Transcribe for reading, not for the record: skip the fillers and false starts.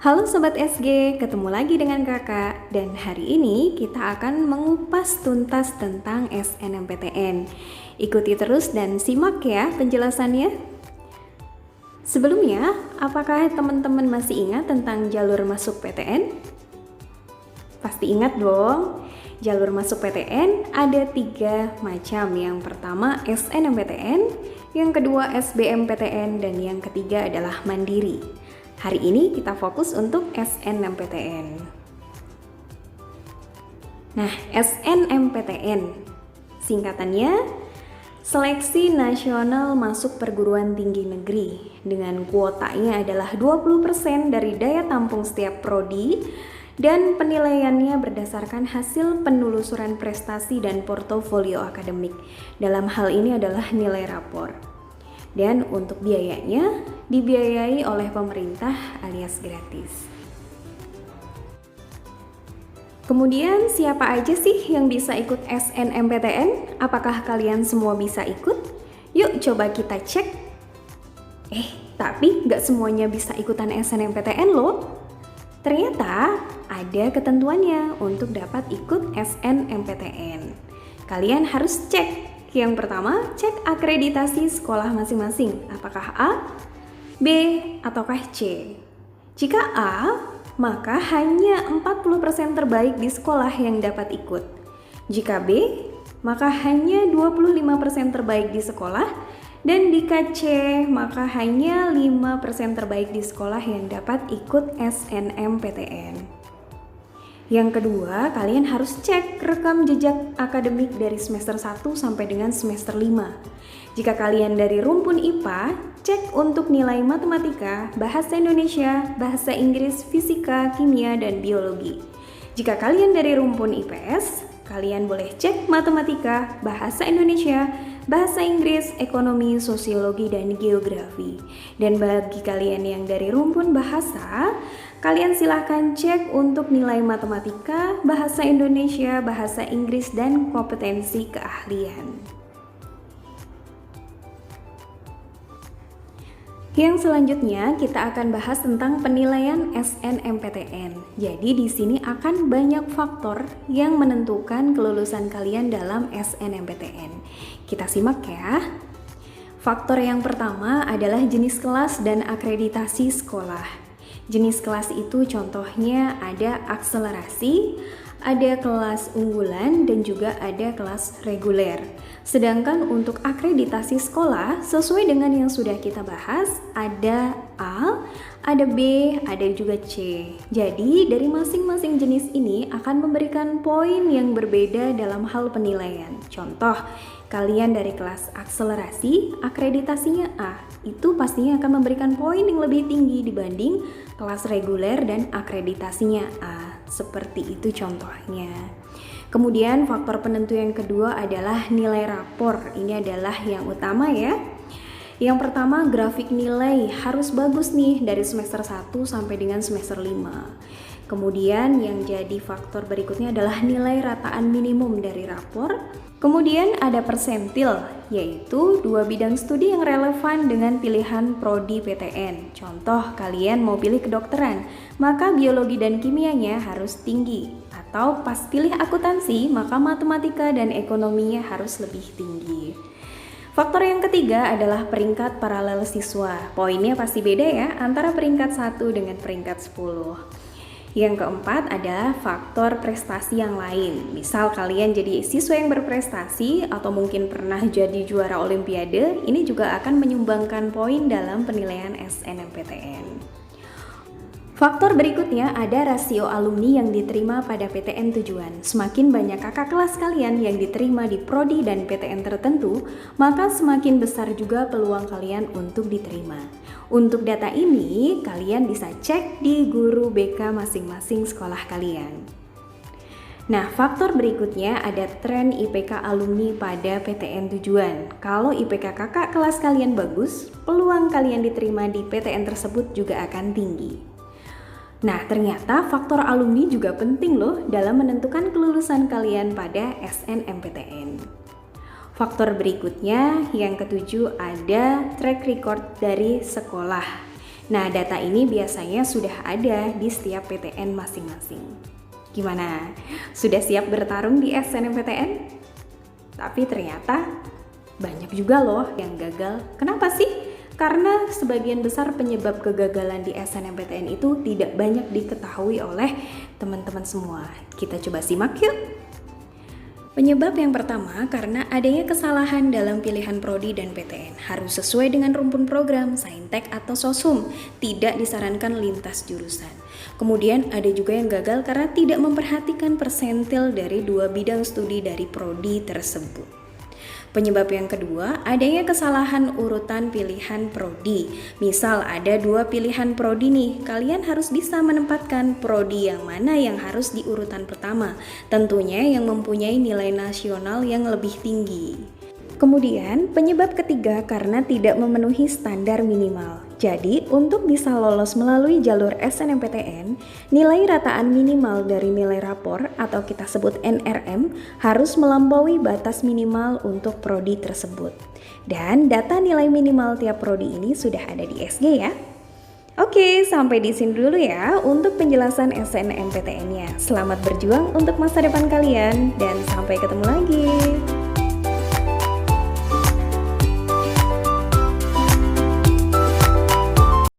Halo Sobat SG, ketemu lagi dengan kakak. Dan hari ini kita akan mengupas tuntas tentang SNMPTN. Ikuti terus dan simak ya penjelasannya. Sebelumnya, apakah teman-teman masih ingat tentang jalur masuk PTN? Pasti ingat dong. Jalur masuk PTN ada 3 macam. Yang pertama SNMPTN, yang kedua SBMPTN, dan yang ketiga adalah Mandiri. Hari ini kita fokus untuk SNMPTN. Nah, SNMPTN singkatannya Seleksi Nasional Masuk Perguruan Tinggi Negeri, dengan kuotanya adalah 20% dari daya tampung setiap prodi dan penilaiannya berdasarkan hasil penelusuran prestasi dan portofolio akademik. Dalam hal ini adalah nilai rapor. Dan untuk biayanya dibiayai oleh pemerintah alias gratis. Kemudian siapa aja sih yang bisa ikut SNMPTN? Apakah kalian semua bisa ikut? Yuk coba kita cek. Tapi nggak semuanya bisa ikutan SNMPTN loh. Ternyata ada ketentuannya untuk dapat ikut SNMPTN. Kalian harus cek. Yang pertama, cek akreditasi sekolah masing-masing. Apakah A, B, ataukah C? Jika A, maka hanya 40% terbaik di sekolah yang dapat ikut. Jika B, maka hanya 25% terbaik di sekolah. Dan jika C, maka hanya 5% terbaik di sekolah yang dapat ikut SNMPTN. Yang kedua, kalian harus cek rekam jejak akademik dari semester 1 sampai dengan semester 5. Jika kalian dari rumpun IPA, cek untuk nilai matematika, bahasa Indonesia, bahasa Inggris, fisika, kimia, dan biologi. Jika kalian dari rumpun IPS, kalian boleh cek matematika, bahasa Indonesia, bahasa Inggris, ekonomi, sosiologi, dan geografi. Dan bagi kalian yang dari rumpun bahasa, kalian silahkan cek untuk nilai matematika, bahasa Indonesia, bahasa Inggris, dan kompetensi keahlian. Yang selanjutnya kita akan bahas tentang penilaian SNMPTN. Jadi di sini akan banyak faktor yang menentukan kelulusan kalian dalam SNMPTN. Kita simak ya. Faktor yang pertama adalah jenis kelas dan akreditasi sekolah. Jenis kelas itu contohnya ada akselerasi, ada kelas unggulan, dan juga ada kelas reguler. Sedangkan untuk akreditasi sekolah, sesuai dengan yang sudah kita bahas, ada A, ada B, ada juga C. Jadi dari masing-masing jenis ini akan memberikan poin yang berbeda dalam hal penilaian. Contoh, kalian dari kelas akselerasi, akreditasinya A, itu pastinya akan memberikan poin yang lebih tinggi dibanding kelas reguler dan akreditasinya A. Seperti itu contohnya. Kemudian faktor penentu yang kedua adalah nilai rapor. Ini adalah yang utama ya. Yang pertama, grafik nilai harus bagus nih dari semester 1 sampai dengan semester 5. Kemudian yang jadi faktor berikutnya adalah nilai rataan minimum dari rapor. Kemudian ada persentil, yaitu 2 bidang studi yang relevan dengan pilihan prodi PTN. Contoh, kalian mau pilih kedokteran, maka biologi dan kimianya harus tinggi. Atau pas pilih akuntansi, maka matematika dan ekonominya harus lebih tinggi. Faktor yang ketiga adalah peringkat paralel siswa. Poinnya pasti beda ya antara peringkat 1 dengan peringkat 10. Yang keempat adalah faktor prestasi yang lain. Misal kalian jadi siswa yang berprestasi atau mungkin pernah jadi juara olimpiade, ini juga akan menyumbangkan poin dalam penilaian SNMPTN. Faktor berikutnya ada rasio alumni yang diterima pada PTN tujuan. Semakin banyak kakak kelas kalian yang diterima di prodi dan PTN tertentu, maka semakin besar juga peluang kalian untuk diterima. Untuk data ini, kalian bisa cek di guru BK masing-masing sekolah kalian. Nah, faktor berikutnya ada tren IPK alumni pada PTN tujuan. Kalau IPK kakak kelas kalian bagus, peluang kalian diterima di PTN tersebut juga akan tinggi. Nah, ternyata faktor alumni juga penting loh dalam menentukan kelulusan kalian pada SNMPTN. Faktor berikutnya yang ketujuh ada track record dari sekolah. Nah, data ini biasanya sudah ada di setiap PTN masing-masing. Gimana? Sudah siap bertarung di SNMPTN? Tapi ternyata banyak juga loh yang gagal. Kenapa sih? Karena sebagian besar penyebab kegagalan di SNMPTN itu tidak banyak diketahui oleh teman-teman semua. Kita coba simak yuk. Penyebab yang pertama karena adanya kesalahan dalam pilihan prodi dan PTN. Harus sesuai dengan rumpun program, saintek atau sosum, tidak disarankan lintas jurusan. Kemudian ada juga yang gagal karena tidak memperhatikan persentil dari 2 bidang studi dari prodi tersebut. Penyebab yang kedua, adanya kesalahan urutan pilihan prodi. Misal ada 2 pilihan prodi nih, kalian harus bisa menempatkan prodi yang mana yang harus di urutan pertama. Tentunya yang mempunyai nilai nasional yang lebih tinggi. Kemudian, penyebab ketiga karena tidak memenuhi standar minimal. Jadi, untuk bisa lolos melalui jalur SNMPTN, nilai rataan minimal dari nilai rapor atau kita sebut NRM harus melampaui batas minimal untuk prodi tersebut. Dan data nilai minimal tiap prodi ini sudah ada di SG ya. Oke, sampai di sini dulu ya untuk penjelasan SNMPTN-nya. Selamat berjuang untuk masa depan kalian dan sampai ketemu lagi.